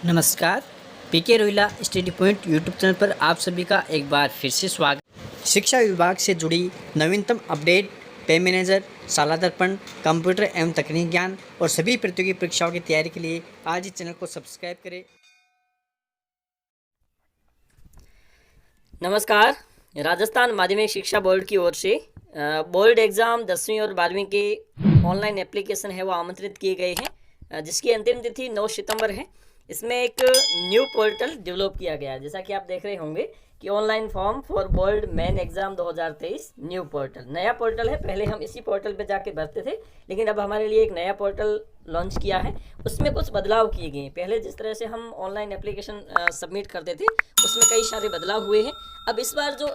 नमस्कार। PK Rohila study point YouTube channel पर आप सभी का एक बार फिर से स्वागत। शिक्षा विभाग से जुड़ी नवीनतम अपडेट, पे मैनेजर, शाला दर्पण, कंप्यूटर एवं तकनीक ज्ञान और सभी प्रतियोगी परीक्षाओं की तैयारी के लिए आज इस चैनल को सब्सक्राइब करें। नमस्कार। राजस्थान माध्यमिक शिक्षा बोर्ड की ओर से बोर्ड एग्ज़ाम 10वीं और 12वीं के ऑनलाइन एप्लीकेशन है वो आमंत्रित किए गए हैं, जिसकी अंतिम तिथि 9 सितंबर है। इसमें एक न्यू पोर्टल डेवलप किया गया है, जैसा कि आप देख रहे होंगे कि online form for board main exam 2023 new portal नया पोर्टल है। पहले हम इसी पोर्टल पे जाके भरते थे, लेकिन अब हमारे लिए एक नया पोर्टल लॉन्च किया है। उसमें कुछ बदलाव किए गए हैं। पहले जिस तरह से हम ऑनलाइन एप्लीकेशन सबमिट करते थे, उसमें कई सारे बदलाव हुए हैं। अब इस बार जो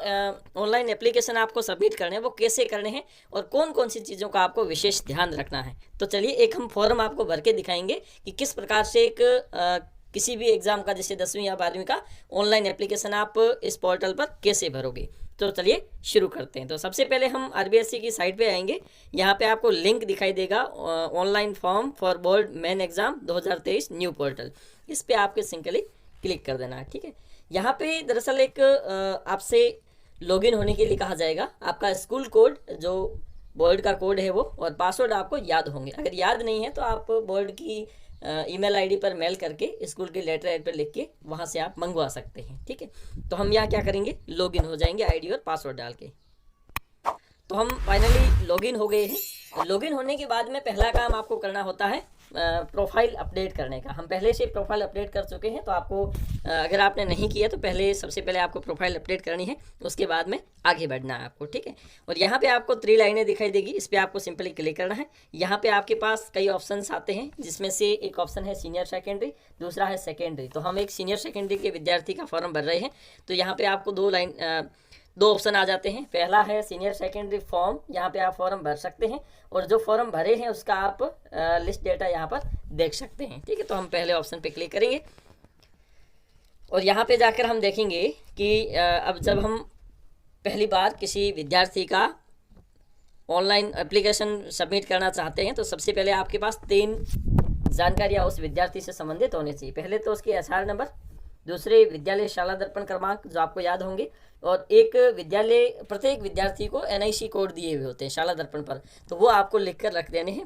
ऑनलाइन एप्लीकेशन आपको सबमिट करने हैं वो कैसे करने हैं और कौन कौन सी चीज़ों का आपको विशेष ध्यान रखना है, तो चलिए एक हम फॉर्म आपको भर के दिखाएंगे कि किस प्रकार से एक किसी भी एग्ज़ाम का, जैसे 10वीं या 12वीं का ऑनलाइन एप्लीकेशन आप इस पोर्टल पर कैसे भरोगे। तो चलिए शुरू करते हैं। तो सबसे पहले हम आरबीएससी की साइट पे आएंगे। यहाँ पे आपको लिंक दिखाई देगा, online form for board main exam 2023 new portal. इस पर आपके सिंपली क्लिक कर देना है। ठीक है, यहाँ पे दरअसल एक आपसे लॉगिन होने के लिए कहा जाएगा। आपका स्कूल कोड, जो बोर्ड का कोड है वो, और पासवर्ड आपको याद होंगे। अगर याद नहीं है तो आप बोर्ड की ईमेल आईडी पर मेल करके स्कूल के लेटर हेड पर लिख के वहाँ से आप मंगवा सकते हैं। ठीक है, तो हम यहाँ क्या करेंगे, लॉगिन हो जाएंगे आईडी और पासवर्ड डाल के। तो हम फाइनली लॉगिन हो गए हैं। लॉगिन होने के बाद में पहला काम आपको करना होता है प्रोफाइल अपडेट करने का। हम पहले से प्रोफाइल अपडेट कर चुके हैं, तो आपको अगर आपने नहीं किया तो सबसे पहले आपको प्रोफाइल अपडेट करनी है, उसके बाद में आगे बढ़ना है आपको। ठीक है, और यहाँ पे आपको 3 लाइनें दिखाई देगी, इस पर आपको सिंपली क्लिक करना है। यहाँ पे आपके पास कई ऑप्शंस आते हैं, जिसमें से एक ऑप्शन है सीनियर सेकेंडरी, दूसरा है सेकेंडरी। तो हम एक सीनियर सेकेंडरी के विद्यार्थी का फॉर्म भर रहे हैं, तो यहाँ पे आपको दो ऑप्शन आ जाते हैं। पहला है सीनियर सेकेंडरी फॉर्म, यहाँ पे आप फॉर्म भर सकते हैं और जो फॉर्म भरे हैं उसका आप लिस्ट डेटा यहाँ पर देख सकते हैं। ठीक है, तो हम पहले ऑप्शन पे क्लिक करेंगे और यहाँ पे जाकर हम देखेंगे कि अब जब हम पहली बार किसी विद्यार्थी का ऑनलाइन एप्लीकेशन सबमिट करना चाहते हैं, तो सबसे पहले आपके पास 3 जानकारियाँ उस विद्यार्थी से संबंधित होनी चाहिए। पहले तो उसके एसआर नंबर, दूसरे विद्यालय शाला दर्पण क्रमांक जो आपको याद होंगे, और एक प्रत्येक विद्यार्थी को एनआईसी कोड दिए हुए होते हैं शाला दर्पण पर, तो वो आपको लिख कर रख देने हैं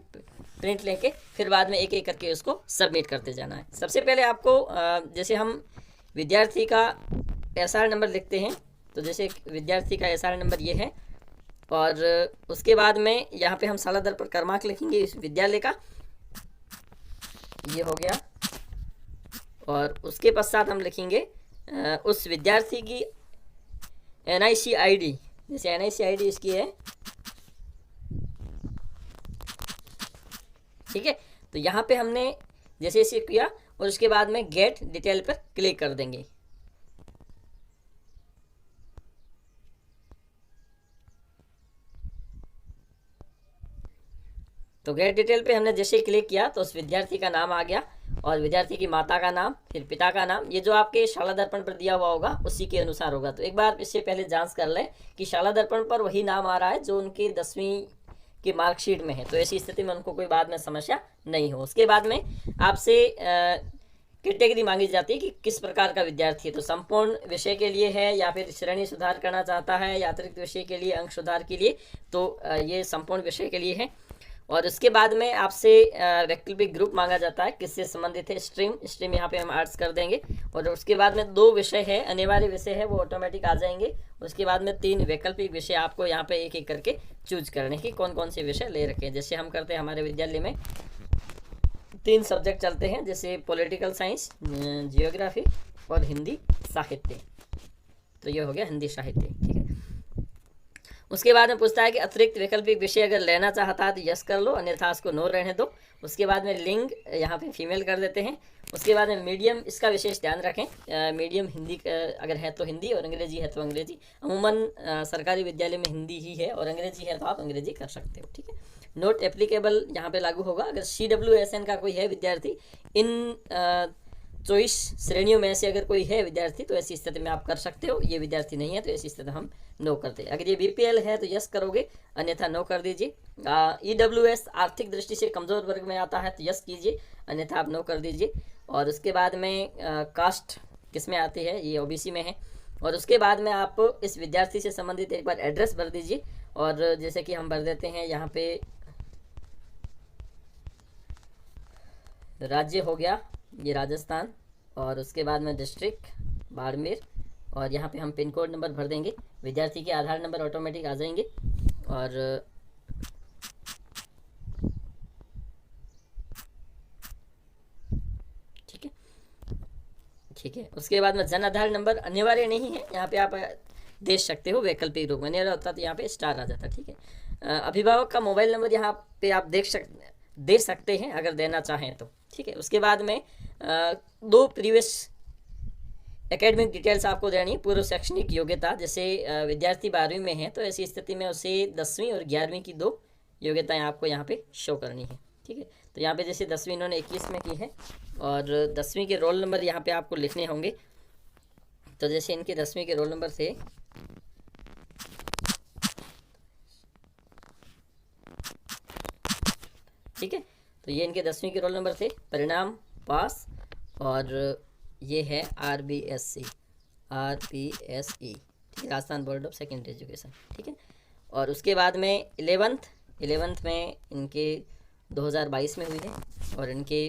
प्रिंट लेके। फिर बाद में एक एक करके उसको सबमिट करते जाना है। सबसे पहले आपको जैसे हम विद्यार्थी का एसआर नंबर लिखते हैं, तो जैसे विद्यार्थी का एसआर नंबर ये है, और उसके बाद में यहाँ पे हम शाला दर्पण क्रमांक लिखेंगे इस विद्यालय का, ये हो गया। और उसके पश्चात हम लिखेंगे उस विद्यार्थी की एनआईसी आईडी, जैसे एनआईसी आईडी इसकी है। ठीक है, तो यहाँ पे हमने जैसे इसे किया और उसके बाद में गेट डिटेल पर क्लिक कर देंगे। तो गेट डिटेल पे हमने जैसे क्लिक किया तो उस विद्यार्थी का नाम आ गया, और विद्यार्थी की माता का नाम, फिर पिता का नाम। ये जो आपके शाला दर्पण पर दिया हुआ होगा उसी के अनुसार होगा। तो एक बार इससे पहले जांच कर लें कि शाला दर्पण पर वही नाम आ रहा है जो उनकी 10वीं की मार्कशीट में है, तो ऐसी स्थिति में उनको कोई बाद में समस्या नहीं हो। उसके बाद में आपसे कैटेगरी मांगी जाती है कि किस प्रकार का विद्यार्थी है, तो संपूर्ण विषय के लिए है या फिर श्रेणी सुधार करना चाहता है या अतिरिक्त विषय के लिए, अंक सुधार के लिए, तो ये संपूर्ण विषय के लिए है। और उसके बाद में आपसे वैकल्पिक ग्रुप मांगा जाता है, किससे संबंधित है, स्ट्रीम यहाँ पे हम आर्ट्स कर देंगे। और उसके बाद में 2 विषय है, अनिवार्य विषय है, वो ऑटोमेटिक आ जाएंगे। उसके बाद में 3 वैकल्पिक विषय आपको यहाँ पे एक एक करके चूज करने की कौन कौन से विषय ले रखे हैं। जैसे हम करते हैं, हमारे विद्यालय में 3 सब्जेक्ट चलते हैं, जैसे पॉलिटिकल साइंस, जियोग्राफी और हिंदी साहित्य। तो ये हो गया हिंदी साहित्य। ठीक है, उसके बाद में पूछता है कि अतिरिक्त वैकल्पिक विषय अगर लेना चाहता है तो यस कर लो, अन्यथा उसको नो रहने दो। उसके बाद में लिंग यहाँ पे फीमेल कर देते हैं। उसके बाद में मीडियम, इसका विशेष ध्यान रखें, मीडियम हिंदी अगर है तो हिंदी और अंग्रेजी है तो अंग्रेजी। अमूमन सरकारी विद्यालय में हिंदी ही है और अंग्रेजी है तो आप अंग्रेजी कर सकते हो। ठीक है, नोट एप्लीकेबल यहाँ पे लागू होगा अगर CWSN का कोई है विद्यार्थी इन चॉइस श्रेणियों में से अगर कोई है विद्यार्थी तो ऐसी स्थिति में आप कर सकते हो। ये विद्यार्थी नहीं है तो ऐसी स्थिति हम नो करते हैं। अगर ये बीपीएल है तो यस करोगे, अन्यथा नो कर दीजिए। ईडब्ल्यूएस आर्थिक दृष्टि से कमज़ोर वर्ग में आता है तो यस कीजिए, अन्यथा आप नो कर दीजिए। और उसके बाद में कास्ट किस में आती है, ये ओबीसी में है। और उसके बाद में आप इस विद्यार्थी से संबंधित एक बार एड्रेस भर दीजिए। और जैसे कि हम भर देते हैं यहाँ पे राज्य हो गया ये राजस्थान, और उसके बाद में डिस्ट्रिक्ट बाड़मेर, और यहाँ पे हम पिन कोड नंबर भर देंगे। विद्यार्थी के आधार नंबर ऑटोमेटिक आ जाएंगे। और ठीक है, उसके बाद में जन आधार नंबर अनिवार्य नहीं है, यहाँ पे आप दे सकते हो वैकल्पिक रूप में, अनिवार्य होता तो यहाँ पे स्टार आ जाता। ठीक है, अभिभावक का मोबाइल नंबर यहाँ पे आप दे सकते हैं अगर देना चाहें तो। ठीक है, उसके बाद में 2 प्रीवियस एकेडमिक डिटेल्स आपको देनी है। पूर्व शैक्षणिक योग्यता, जैसे विद्यार्थी 12वीं में है तो ऐसी स्थिति में उसे 10वीं और 11वीं की 2 योग्यताएं आपको यहाँ पे शो करनी है। ठीक है, तो यहाँ पे जैसे 10वीं इन्होंने 21 में की है और 10वीं के रोल नंबर यहाँ पे आपको लिखने होंगे। तो जैसे इनके 10वीं के रोल नंबर थे, ठीक है, तो ये इनके 10वीं के रोल नंबर थे। परिणाम पास, और ये है RBSC ठीक है, Rajasthan board of secondary education. ठीक है, और उसके बाद में 11th में इनके 2022 में हुई है, और इनके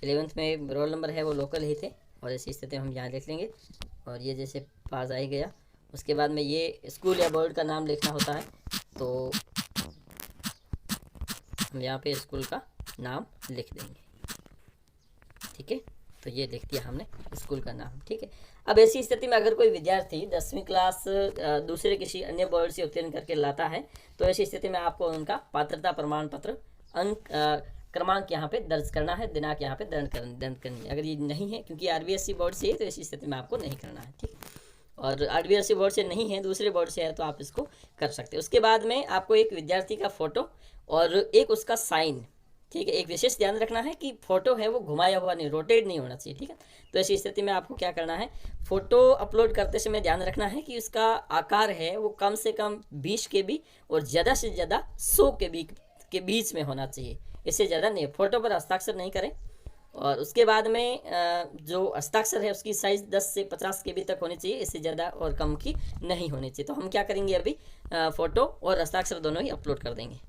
11th में रोल नंबर है वो लोकल ही थे, और ऐसी स्थिति हम यहाँ लिख लेंगे। और ये जैसे पास आ ही गया। उसके बाद में ये स्कूल या बोर्ड का नाम लिखना होता है, तो हम यहाँ पे स्कूल का नाम लिख देंगे। ठीक है, तो ये लिख दिया हमने स्कूल का नाम। ठीक है, अब ऐसी स्थिति में अगर कोई विद्यार्थी 10वीं क्लास दूसरे किसी अन्य बोर्ड से उत्तीर्ण करके लाता है तो ऐसी स्थिति में आपको उनका पात्रता प्रमाण पत्र क्रमांक यहाँ पे दर्ज करना है, दिनांक यहाँ पे दर्ज करनी है। अगर ये नहीं है, क्योंकि RBSC बोर्ड से है तो ऐसी स्थिति में आपको नहीं करना है। ठीक, और RBSC बोर्ड से नहीं है, दूसरे बोर्ड से है तो आप इसको कर सकते हैं। उसके बाद में आपको एक विद्यार्थी का फोटो और एक उसका साइन, ठीक है, एक विशेष ध्यान रखना है कि फोटो है वो घुमाया हुआ नहीं, रोटेट नहीं होना चाहिए। ठीक है, तो ऐसी स्थिति में आपको क्या करना है, फोटो अपलोड करते समय ध्यान रखना है कि उसका आकार है वो कम से कम 20 KB और ज़्यादा से ज़्यादा 100 KB के बीच में होना चाहिए, इससे ज़्यादा नहीं। फोटो पर हस्ताक्षर नहीं करें। और उसके बाद में जो हस्ताक्षर है उसकी साइज़ 10 से 50 KB तक होनी चाहिए, इससे ज़्यादा और कम की नहीं होनी चाहिए। तो हम क्या करेंगे, अभी फ़ोटो और हस्ताक्षर दोनों ही अपलोड कर देंगे।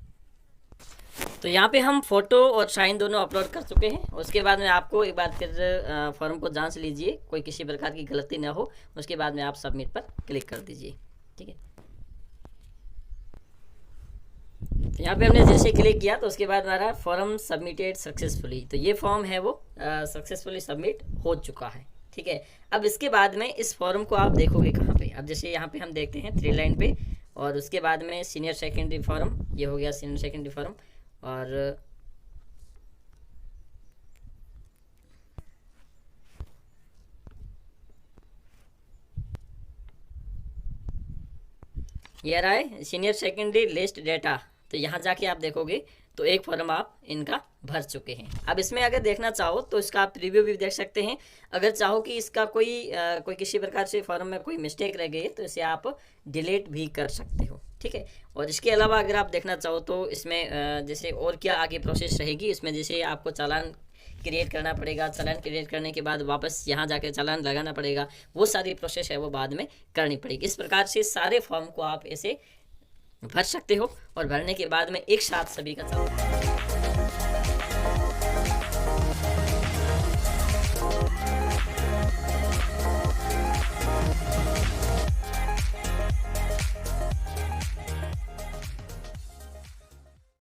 तो यहाँ पे हम फ़ोटो और साइन दोनों अपलोड कर चुके हैं। उसके बाद में आपको एक बार फिर फॉर्म को जांच लीजिए, कोई किसी प्रकार की गलती ना हो। उसके बाद में आप सबमिट पर क्लिक कर दीजिए। ठीक है, तो यहाँ पे हमने जैसे क्लिक किया तो उसके बाद हमारा फॉर्म सबमिटेड सक्सेसफुली, तो ये फॉर्म है वो सक्सेसफुली सबमिट हो चुका है। ठीक है, अब इसके बाद में इस फॉर्म को आप देखोगे कहाँ पे, अब जैसे यहाँ पे हम देखते हैं 3 लाइन पे, और उसके बाद में सीनियर सेकेंडरी फॉर्म, ये हो गया सीनियर सेकेंडरी फॉर्म। और ये रहा है सीनियर सेकेंडरी लिस्ट डेटा। तो यहाँ जाके आप देखोगे तो एक फॉर्म आप इनका भर चुके हैं। अब इसमें अगर देखना चाहो तो इसका आप रिव्यू भी देख सकते हैं। अगर चाहो कि इसका कोई किसी प्रकार से फॉर्म में कोई मिस्टेक रह गई है तो इसे आप डिलीट भी कर सकते हो। ठीक है, और इसके अलावा अगर आप देखना चाहो तो इसमें जैसे और क्या आगे प्रोसेस रहेगी, इसमें जैसे आपको चालान क्रिएट करना पड़ेगा, चालान क्रिएट करने के बाद वापस यहाँ जाकर चालान लगाना पड़ेगा, वो सारी प्रोसेस है वो बाद में करनी पड़ेगी। इस प्रकार से सारे फॉर्म को आप ऐसे भर सकते हो, और भरने के बाद में एक साथ सभी का चालान